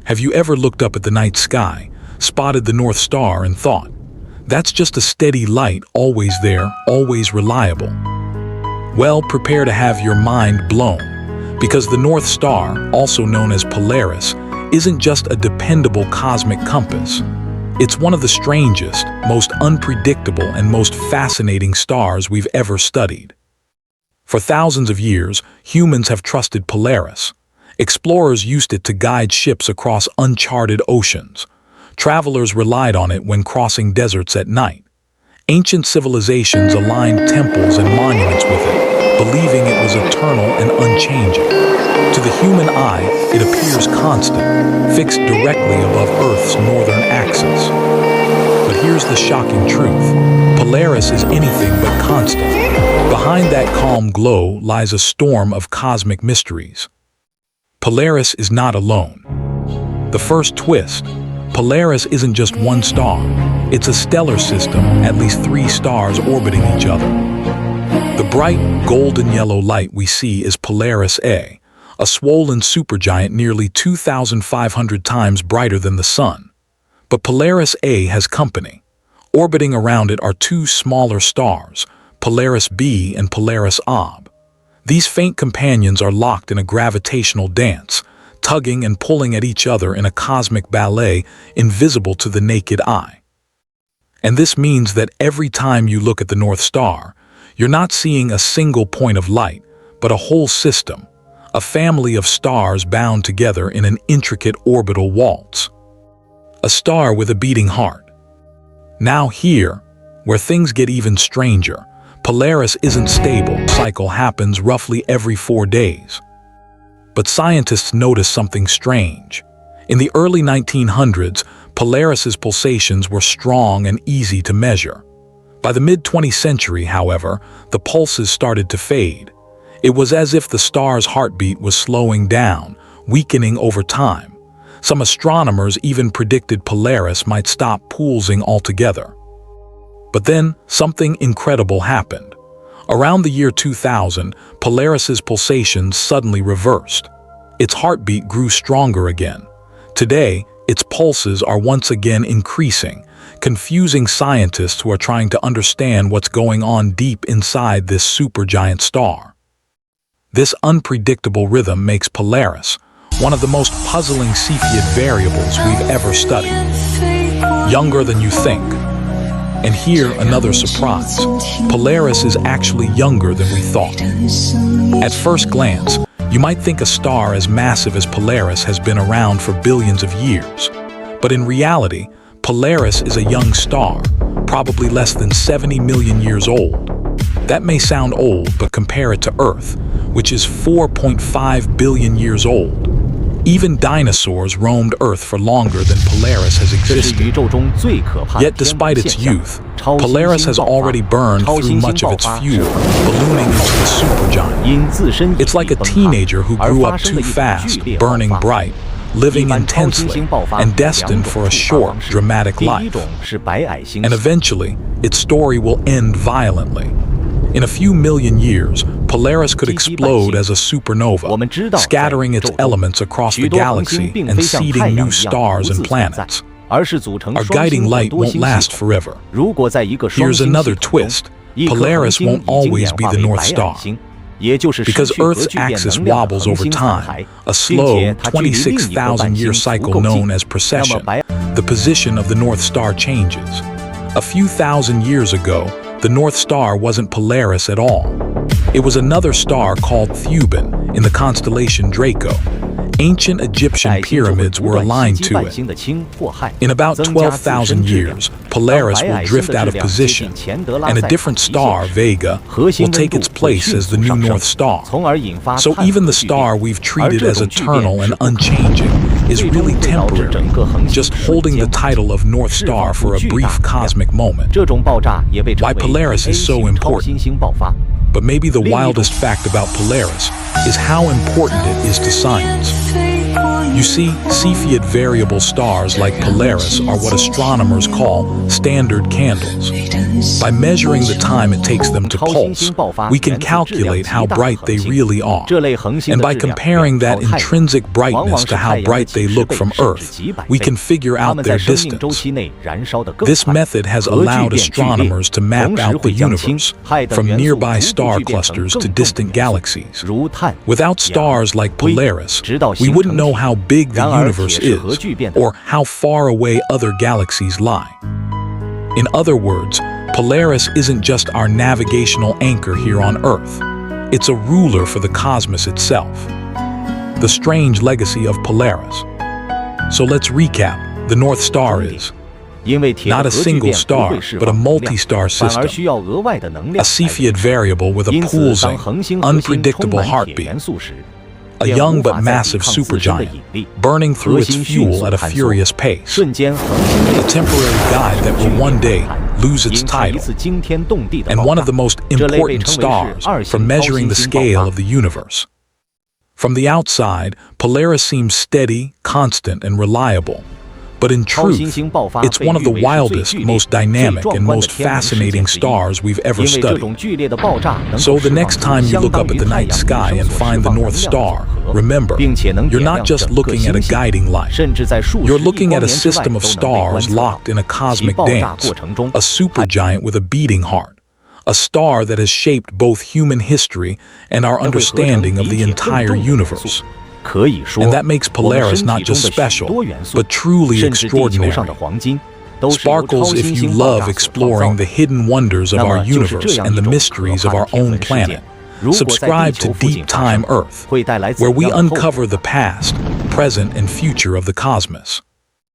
Have you ever looked up at the night sky, spotted the North Star and thought, that's just a steady light, always there, always reliable? Well, prepare to have your mind blown, because the North Star, also known as Polaris, isn't just a dependable cosmic compass. It's one of the strangest, most unpredictable, and most fascinating stars we've ever studied. For thousands of years, humans have trusted Polaris. Explorers used it to guide ships across uncharted oceans. Travelers relied on it when crossing deserts at night. Ancient civilizations aligned temples and monuments with it, believing it was eternal and unchanging. To the human eye, it appears constant, fixed directly above Earth's northern axis. But here's the shocking truth. Polaris is anything but constant. Behind that calm glow lies a storm of cosmic mysteries. Polaris is not alone. The first twist: Polaris isn't just one star. It's a stellar system, at least 3 stars orbiting each other. The bright, golden yellow light we see is Polaris A, a swollen supergiant nearly 2,500 times brighter than the Sun. But Polaris A has company. Orbiting around it are 2 smaller stars, Polaris B and Polaris Ob. These faint companions are locked in a gravitational dance, tugging and pulling at each other in a cosmic ballet invisible to the naked eye. And this means that every time you look at the North Star, you're not seeing a single point of light, but a whole system, a family of stars bound together in an intricate orbital waltz. A star with a beating heart. Now here, where things get even stranger, Polaris isn't stable. The cycle happens roughly every 4 days. But scientists notice something strange. In the early 1900s, Polaris's pulsations were strong and easy to measure. By the mid-20th century, however, the pulses started to fade. It was as if the star's heartbeat was slowing down, weakening over time. Some astronomers even predicted Polaris might stop pulsing altogether. But then, something incredible happened. Around the year 2000, Polaris's pulsations suddenly reversed. Its heartbeat grew stronger again. Today, its pulses are once again increasing, confusing scientists who are trying to understand what's going on deep inside this supergiant star. This unpredictable rhythm makes Polaris one of the most puzzling Cepheid variables we've ever studied. Younger than you think. And here, another surprise. Polaris is actually younger than we thought. At first glance, you might think a star as massive as Polaris has been around for billions of years. But in reality, Polaris is a young star, probably less than 70 million years old. That may sound old, but compare it to Earth, which is 4.5 billion years old. Even dinosaurs roamed Earth for longer than Polaris has existed. Yet despite its youth, Polaris has already burned through much of its fuel, ballooning into the supergiant. It's like a teenager who grew up too fast, burning bright, living intensely, and destined for a short, dramatic life. And eventually, its story will end violently. In a few million years, Polaris could explode as a supernova, scattering its elements across the galaxy and seeding new stars and planets. Our guiding light won't last forever. Here's another twist. Polaris won't always be the North Star. Because Earth's axis wobbles over time, a slow 26,000-year cycle known as precession, the position of the North Star changes. A few thousand years ago, the North Star wasn't Polaris at all. It was another star called Thuban in the constellation Draco. Ancient Egyptian pyramids were aligned to it. In about 12,000 years, Polaris will drift out of position, and a different star, Vega, will take its place as the new North Star. So even the star we've treated as eternal and unchanging is really temporary, just holding the title of North Star for a brief cosmic moment. Why Polaris is so important. But maybe the wildest fact about Polaris is how important it is to science. You see, Cepheid variable stars like Polaris are what astronomers call standard candles. By measuring the time it takes them to pulse, we can calculate how bright they really are. And by comparing that intrinsic brightness to how bright they look from Earth, we can figure out their distance. This method has allowed astronomers to map out the universe, from nearby star clusters to distant galaxies. Without stars like Polaris, we wouldn't know how big the universe is, or how far away other galaxies lie. In other words, Polaris isn't just our navigational anchor here on Earth. It's a ruler for the cosmos itself. The strange legacy of Polaris. So let's recap. The North Star is not a single star, but a multi-star system. A Cepheid variable with a pulsing, unpredictable heartbeat. A young but massive supergiant, burning through its fuel at a furious pace. A temporary guide that will one day lose its title. And one of the most important stars for measuring the scale of the universe. From the outside, Polaris seems steady, constant, and reliable. But in truth, it's one of the wildest, most dynamic, and most fascinating stars we've ever studied. So the next time you look up at the night sky and find the North Star, remember, you're not just looking at a guiding light. You're looking at a system of stars locked in a cosmic dance, a supergiant with a beating heart, a star that has shaped both human history and our understanding of the entire universe. And that makes Polaris not just special, but truly extraordinary. Sparkles if you love exploring the hidden wonders of our universe and the mysteries of our own planet. Subscribe to Deep Time Earth, where we uncover the past, present, and future of the cosmos.